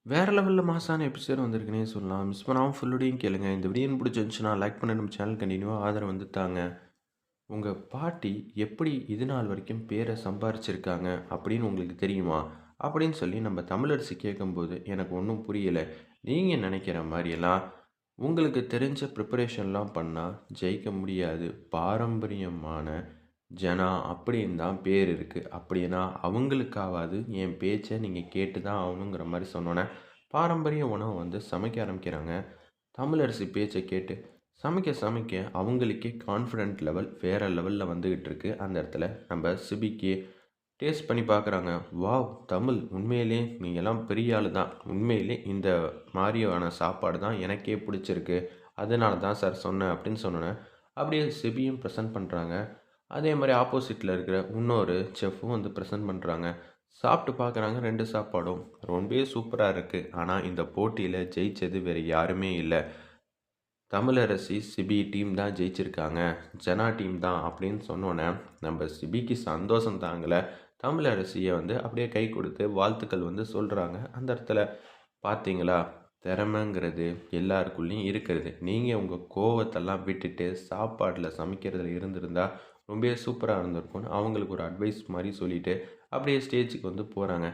வேற லெவல்ல மாஸான எபிசோட் வந்திருக்குன்னே சொல்லலாம். மிஸ் பண்ணாம ஃபுல்லோடையும் கேளுங்க. இந்த வீடியோ பிடிச்சிருந்துச்சுன்னா லைக் பண்ணி நம்ம சேனல் கண்டினியூவா ஆதரவு வந்து தாங்க. உங்க பாட்டி எப்படி இது நாள் வரைக்கும் பேர சம்பாரிச்சிருக்காங்க அப்படின்னு உங்களுக்கு தெரியுமா? அப்படின்னு சொல்லி நம்ம தமிழரசி கேட்கும்போது எனக்கு ஒண்ணும் புரியல. நீங்க நினைக்கிற மாரியெல்லாம் உங்களுக்கு தெரிஞ்ச ப்ரிப்பரேஷன்லாம் பண்ணா ஜெயிக்க முடியாது. பாரம்பரியமான ஜனா அப்படின்னு தான் பேர் இருக்கு. அப்படின்னா அவங்களுக்காவது என் பேச்சை நீங்க கேட்டு தான் ஆகணுங்கிற மாரி சொன்னோனே, பாரம்பரிய உணவு வந்து சமைக்க ஆரம்பிக்கிறாங்க. தமிழரசி பேச்சை கேட்டு சமைக்க சமைக்க அவங்களுக்கே கான்ஃபிடென்ட் லெவல் வேற லெவல்ல வந்துகிட்டு இருக்கு. அந்த இடத்துல நம்ம சிபிக்கு டேஸ்ட் பண்ணி பார்க்குறாங்க. வாவ்! தமிழ் உண்மையிலே நீங்கலாம் பெரிய ஆளு தான். உண்மையிலே இந்த மாரியான சாப்பாடு தான் எனக்கே பிடிச்சிருக்கு. அதனால தான் சார் சொன்னேன் அப்படின்னு சொன்னோனே, அப்படியே சிபியும் ப்ரெசென்ட் பண்றாங்க. அதே மாரி ஆப்போசிட்ல இருக்கிற இன்னொரு செஃப்பும் வந்து ப்ரெசென்ட் பண்றாங்க. சாப்பிட்டு பார்க்குறாங்க 2 சாப்பாடும். ரொம்பவே சூப்பரா இருக்கு. ஆனா இந்த போட்டியில ஜெயிச்சது வேற யாருமே இல்ல. தமிழரசி, சிபி டீம் தான் ஜெயிச்சிருக்காங்க. ஜனா டீம் தான் அப்படின்னு சொன்னோனே, நம்ம சிபிக்கு சந்தோஷம் தாங்கல. தமிழரசிய வந்து அப்படியே கை கொடுத்து வாழ்த்துக்கள் வந்து சொல்றாங்க. அந்த இடத்துல பார்த்தீங்களா, திறமைங்கிறது எல்லாருக்குள்ளயும் இருக்கிறது. நீங்க உங்க கோவத்தெல்லாம் விட்டுட்டு சாப்பாட்ல சமைக்கிறதுல இருந்திருந்தா ரொம்பவே சூப்பரா இருந்திருக்கும்னு அவங்களுக்கு ஒரு அட்வைஸ் மாரி சொல்லிட்டு, அப்படியே ஸ்டேஜுக்கு வந்து போறாங்க.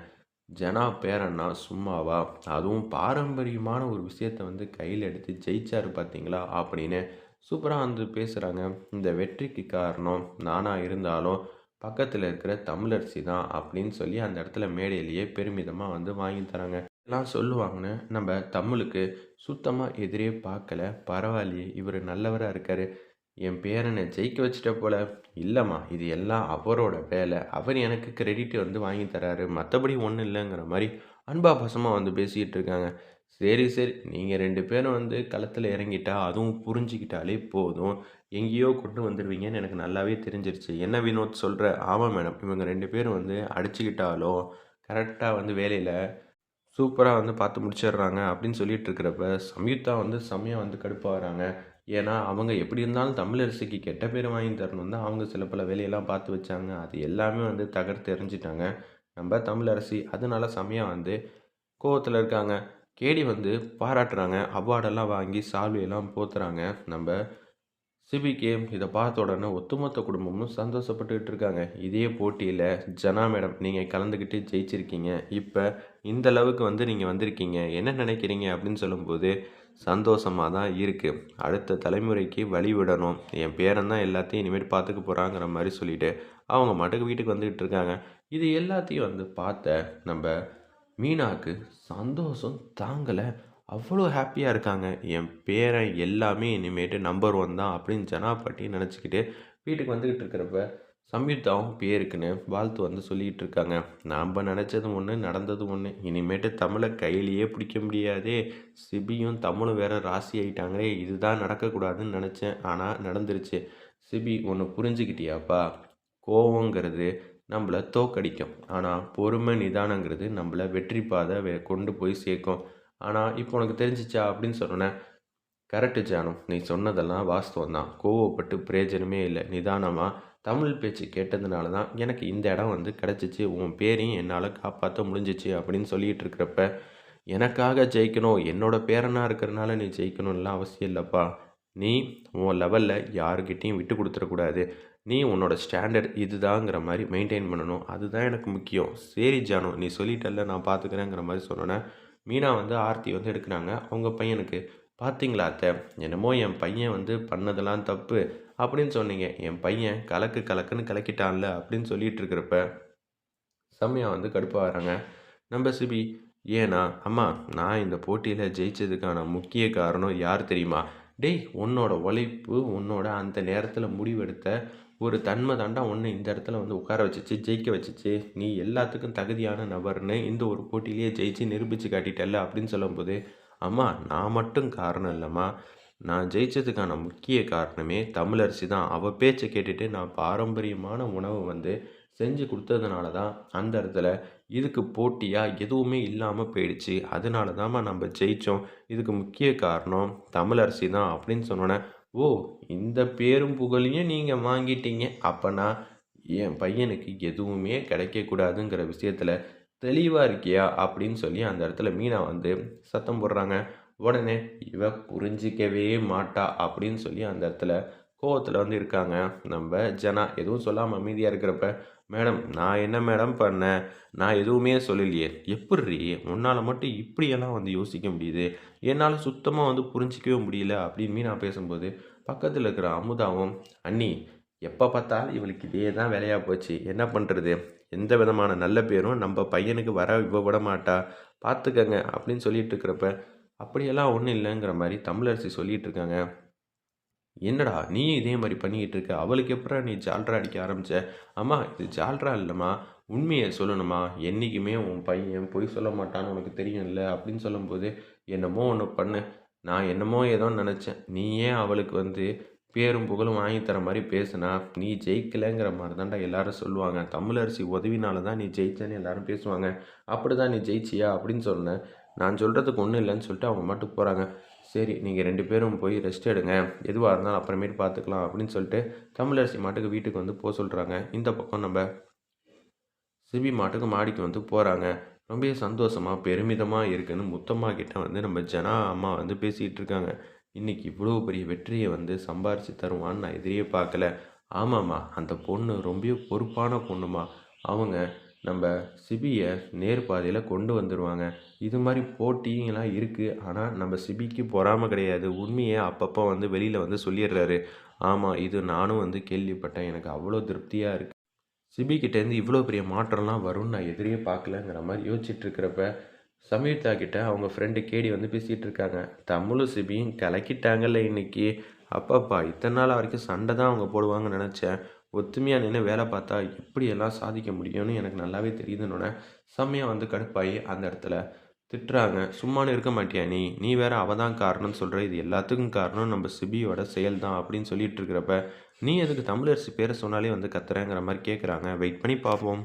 ஜனா பேரன்னா சும்மாவா? அதுவும் பாரம்பரியமான ஒரு விஷயத்த வந்து கையில எடுத்து ஜெயிச்சாரு பார்த்தீங்களா? அப்படின்னு சூப்பரா வந்து பேசுறாங்க. இந்த வெற்றிக்கு காரணம் நானா இருந்தாலும், பக்கத்துல இருக்கிற தமிழரசி தான் அப்படின்னு சொல்லி அந்த இடத்துல மேடையிலேயே பெருமிதமா வந்து வாங்கி தராங்க. எல்லாம் சொல்லுவாங்கன்னு நம்ம தமிழுக்கு சுத்தமா எதிரே பார்க்கல. பரவாயில்லையே! இவரு நல்லவரா இருக்காரு. என் பேரன ஜெயிக்க வச்சுட்ட போல. இல்லம்மா, இது எல்லாம் அவரோட வேலை. அவர் எனக்கு கிரெடிட் வந்து வாங்கி தராரு. மத்தபடி ஒண்ணும் இல்லங்கிற மாரி அன்பா பாசமா வந்து பேசிட்டு இருக்காங்க. சரி, சரி. நீங்க 2 பேரும் வந்து களத்துல இறங்கிட்டா, அதுவும் புரிஞ்சுக்கிட்டாலே போதும். எங்கேயோ கொண்டு வந்துருவீங்கன்னு எனக்கு நல்லாவே தெரிஞ்சிருச்சு. என்ன வினோத் சொல்ற? ஆமா மேடம். இவங்க 2 பேரும் வந்து அடிச்சுக்கிட்டாலும், கரெக்ட்டா வந்து வேலையில சூப்பரா வந்து பார்த்து முடிச்சிடுறாங்க அப்படின்னு சொல்லிட்டு இருக்கிறப்ப, சம்யுக்தா வந்து செம்மையா வந்து கடுப்பாகுறாங்க. ஏன்னா, அவங்க எப்படி இருந்தாலும் தமிழரசிக்கு கெட்ட பேர் வாங்கி தரணும்னு தான் அவங்க சில பல வேலையெல்லாம் பார்த்து வச்சாங்க. அது எல்லாமே வந்து தகர்த்து எறிஞ்சிட்டாங்க. நம்ம தமிழரசி. அதனால செம்மையா வந்து கோவத்துல இருக்காங்க. கேடி வந்து பாராட்டுறாங்க. அவார்டெல்லாம் வாங்கி சால்வையெல்லாம் போத்துறாங்க. நம்ப சிபிகே இத பார்த்த உடனே ஒட்டுமொத்த குடும்பமும் சந்தோஷப்பட்டுட்டு இருக்காங்க. இதே போட்டியில ஜனா மேடம் நீங்க கலந்துக்கிட்டு ஜெயிச்சிருக்கீங்க. இப்ப இந்த அளவுக்கு வந்து நீங்க வந்திருக்கீங்க. என்ன நினைக்கிறீங்க? அப்படின்னு சொல்லும்போது, சந்தோஷமா தான் இருக்கு. அடுத்த தலைமுறைக்கு வழி விடணும். என் பேரன் தான் எல்லாத்தையும் இனிமேட்டு பார்த்துக்க போறாங்கிற மாரி சொல்லிட்டு, அவங்க பாட்டுக்கு வீட்டுக்கு வந்துகிட்டு இருக்காங்க. இது எல்லாத்தையும் வந்து பார்த்த நம்ப மீனாக்கு சந்தோஷம் தாங்கல. அவ்வளோ ஹாப்பியா இருக்காங்க. என் பேரன் எல்லாமே இனிமேட்டு நம்பர் 1 தான் அப்படின்னு ஜனா பாட்டி நினச்சுக்கிட்டு வீட்டுக்கு வந்துகிட்டு இருக்கிறப்ப, சம்யுக்தாவும் பேருக்குன்னு வாழ்த்து வந்து சொல்லிக்கிட்டு இருக்காங்க. நாம நினச்சது ஒண்ணு, நடந்தது ஒண்ணு. இனிமேட்டு தமிழ கையிலேயே பிடிக்க முடியாதே! சிபியும் தமிழும் வேற ராசி ஆயிட்டாங்களே! இதுதான் நடக்கக்கூடாதுன்னு நினச்சேன். ஆனா நடந்துருச்சு. சிபி ஒண்ணு புரிஞ்சுக்கிட்டியாப்பா? கோவங்கிறது நம்மள தோற்கடிக்கும். ஆனா பொறுமை, நிதானங்கிறது நம்மள வெற்றி பாதை கொண்டு போய் சேர்க்கும். ஆனா இப்போ உனக்கு தெரிஞ்சுச்சா? அப்படின்னு சொன்னோனே, கரெக்ட்டு ஜானு. நீ சொன்னதெல்லாம் வாஸ்தவம் தான். கோவப்பட்டு பிரயோஜனமே இல்ல. நிதானமா தமிழ் பேச்சு கேட்டதுனால தான் எனக்கு இந்த இடம் வந்து கிடைச்சிச்சு. உன் பேரையும் என்னால காப்பாத்த முடிஞ்சுச்சு அப்படின்னு சொல்லிட்டு இருக்கிறப்ப, எனக்காக ஜெயிக்கணும், என்னோட பேரனா இருக்கிறனால நீ ஜெயிக்கணும்லாம் அவசியம் இல்லப்பா. நீ உன் லெவல்ல யாருக்கிட்டயும் விட்டு குடுத்துறக்கூடாது. நீ உன்னோட ஸ்டாண்டர்ட் இதுதாங்கிற மாரி மெயின்டெயின் பண்ணணும். அதுதான் எனக்கு முக்கியம். சரி ஜானு, நீ சொல்லிட்டல்ல நான் பார்த்துக்கிறேங்கிற மாரி சொன்னோனே, மீனா வந்து ஆர்த்தி வந்து எடுக்குறாங்க. அவங்க பையனுக்கு. "பார்த்தீங்களா அத்தை, என்னமோ என் பையன் வந்து பண்ணதெல்லாம் தப்பு அப்படின்னு சொன்னீங்க. என் பையன் கலக்கு கலக்குன்னு கலக்கிட்டான்ல" அப்படின்னு சொல்லிட்டு இருக்கிறப்ப, செம்மையா வந்து கடுப்பாகுறாங்க. நம்ம சிபி, ஏன்னா, "அம்மா நான் இந்த போட்டியில ஜெயிச்சதுக்கான முக்கிய காரணம் யார் தெரியுமா? டேய் உன்னோட உழைப்பு, உன்னோட அந்த நேரத்தில முடிவெடுத்த ஒரு தன்மை தான்டா உன்ன இந்த இடத்துல வந்து உட்கார வச்சுச்சு, ஜெயிக்க வச்சுச்சு. நீ எல்லாத்துக்கும் தகுதியான நபர்ன்னு இந்த ஒரு போட்டியிலேயே ஜெயிச்சு நிரூபிச்சு காட்டிட்டல்ல" அப்படின்னு சொல்லும்போது, "அம்மா நான் மட்டும் காரணம் இல்லம்மா. நான் ஜெயிச்சதுக்கான முக்கிய காரணமே தமிழரசி தான். அவ பேச்ச கேட்டுட்டு நான் பாரம்பரியமான உணவு வந்து செஞ்சு குடுத்ததுனால தான் அந்த இடத்துல இதுக்கு போட்டியா எதுவுமே இல்லாம போயிடுச்சு. அதனால தாம்மா நம்ப ஜெயிச்சோம். இதுக்கு முக்கிய காரணம் தமிழரசி தான்" அப்படின்னு சொன்னோனே, "ஓ! இந்த பேரும் புகழையும் நீங்க வாங்கிட்டீங்க. அப்பன்னா என் பையனுக்கு எதுவுமே கிடைக்கக்கூடாதுங்கிற விஷயத்துல தெளிவாக இருக்கியா அப்படின்னு சொல்லி அந்த இடத்துல மீனா வந்து சத்தம் போடுறாங்க. உடனே இவ புரிஞ்சிக்கவே மாட்டா அப்படின்னு சொல்லி அந்த இடத்துல கோவத்தில் வந்து இருக்காங்க. நம்ம ஜனா எதுவும் சொல்லாமல் அமைதியாக இருக்கிறப்ப, மேடம் நான் என்ன மேடம் பண்ணேன், நான் எதுவுமே சொல்லலையே, எப்புட்றி உன்னால் மட்டும் இப்படியெல்லாம் வந்து யோசிக்க முடியுது, என்னால் சுத்தமாக வந்து புரிஞ்சிக்கவே முடியல அப்படின்னு மீனா பேசும்போது, பக்கத்தில் இருக்கிற அமுதாவும், அண்ணி எப்போ பார்த்தாலும் இவளுக்கு இதே தான் வேலையாக போச்சு, என்ன பண்ணுறது, எந்த விதமான நல்ல பேரும் நம்ம பையனுக்கு வர இவ விட மாட்டா, பார்த்துக்கங்க அப்படின்னு சொல்லிட்டு இருக்கிறப்ப, அப்படியெல்லாம் ஒன்றும் இல்லைங்கிற மாதிரி தமிழரசி சொல்லிட்டு இருக்காங்க. என்னடா நீயும் இதே மாதிரி பண்ணிக்கிட்டு இருக்க, அவளுக்கு எப்படா நீ ஜால்ரா அடிக்க ஆரம்பிச்ச? அம்மா இது ஜால்ரா இல்லைம்மா, உண்மையை சொல்லணுமா, என்றைக்குமே உன் பையன் பொய் சொல்ல மாட்டான்னு உனக்கு தெரியும்ல அப்படின்னு சொல்லும்போது, என்னமோ ஒன்று பண்ணு, நான் என்னமோ ஏதோ நினச்சேன், நீ ஏன் அவளுக்கு வந்து பேரும் புகழும் வாங்கி தர மாதிரி பேசுனா, நீ ஜெயிக்கலைங்கிற மாதிரி தான்டா எல்லாரும் சொல்லுவாங்க, தமிழரசி உதவினால தான் நீ ஜெயிச்சேன்னு எல்லாரும் பேசுவாங்க, அப்படி தான் நீ ஜெயிச்சியா அப்படின்னு சொன்னேன், நான் சொல்கிறதுக்கு ஒன்றும் இல்லைன்னு சொல்லிட்டு அவங்க மட்டும் போகிறாங்க. சரி நீங்கள் 2 பேரும் போய் ரெஸ்ட் எடுங்க, எதுவாக இருந்தாலும் அப்புறமேட்டு பார்த்துக்கலாம் அப்படின்னு சொல்லிட்டு தமிழரசி மாட்டுக்கு வீட்டுக்கு வந்து போக சொல்கிறாங்க. இந்த பக்கம் நம்ம சிபி மாட்டுக்கு மாடிக்கு வந்து போகிறாங்க. ரொம்பவே சந்தோஷமாக பெருமிதமாக இருக்குன்னு முத்தம்மா கிட்ட வந்து நம்ம ஜனா அம்மா வந்து பேசிகிட்டு இருக்காங்க. இன்றைக்கி இவ்வளோ பெரிய வெற்றியை வந்து சம்பாரித்து தருவான்னு நான் எதிரியே பார்க்கல. ஆமாம்மா அந்த பொண்ணு ரொம்பவே பொறுப்பான பொண்ணுமா, அவங்க நம்ம சிபியை நேர் பாதையில் கொண்டு வந்துடுவாங்க. இது மாதிரி போட்டிங்கெல்லாம் இருக்குது, ஆனால் நம்ம சிபிக்கு பொறாமை கிடையாது, உண்மையை அப்பப்போ வந்து வெளியில் வந்து சொல்லிடுறாரு. ஆமாம் இது நானும் வந்து கேள்விப்பட்டேன், எனக்கு அவ்வளோ திருப்தியாக இருக்குது, சிபிக்கிட்டேருந்து இவ்வளோ பெரிய மாற்றம்லாம் வரும்னு நான் எதிரியே பார்க்கலங்கிற மாதிரி யோசிச்சுட்டு இருக்கிறப்ப, சமீர்தா கிட்ட அவங்க ஃப்ரெண்டு கேடி வந்து பேசிகிட்டு இருக்காங்க. தமிழும் சிபியும் கலக்கிட்டாங்கல்ல இன்னைக்கு, அப்பப்பா இத்தனை நாள் வரைக்கும் சண்டை தான் அவங்க போடுவாங்கன்னு நினச்சேன், ஒத்துமையாக நின்று வேலை பார்த்தா எப்படியெல்லாம் சாதிக்க முடியும்னு எனக்கு நல்லாவே தெரியுதுன்னொன்னே செம்மையாக வந்து கடுப்பாகி அந்த இடத்துல திட்டுறாங்க. சும்மானு இருக்க மாட்டியா நீ, நீ வேற அவ தான் காரணம்னு சொல்கிற, இது எல்லாத்துக்கும் காரணம் நம்ம சிபியோட செயல் தான் அப்படின்னு சொல்லிட்டு இருக்கிறப்ப, நீ எதுக்கு தமிழரசி பேரை சொன்னாலே வந்து கத்துறேங்கிற மாதிரி கேட்குறாங்க. வெயிட் பண்ணி பார்ப்போம்.